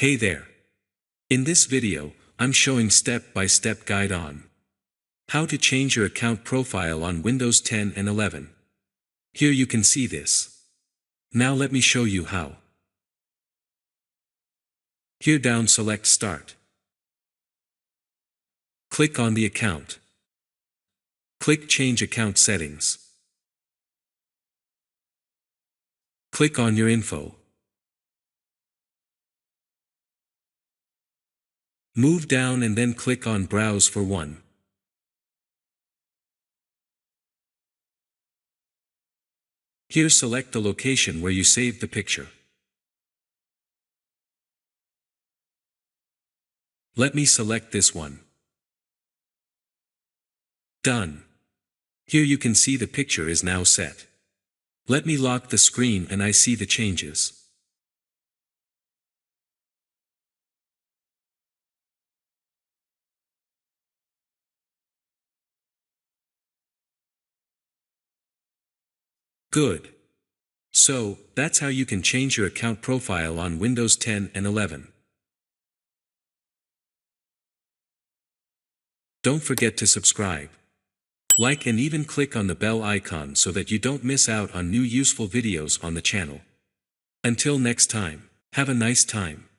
Hey there. In this video, I'm showing step-by-step guide on how to change your account profile on Windows 10 and 11. Here you can see this. Now let me show you how. Here down select Start. Click on the account. Click Change Account Settings. Click on your info. Move down and then click on Browse for one. Here select the location where you saved the picture. Let me select this one. Done. Here you can see the picture is now set. Let me lock the screen and I see the changes. Good. So, that's how you can change your account profile on Windows 10 and 11. Don't forget to subscribe, like and even click on the bell icon so that you don't miss out on new useful videos on the channel. Until next time, have a nice time.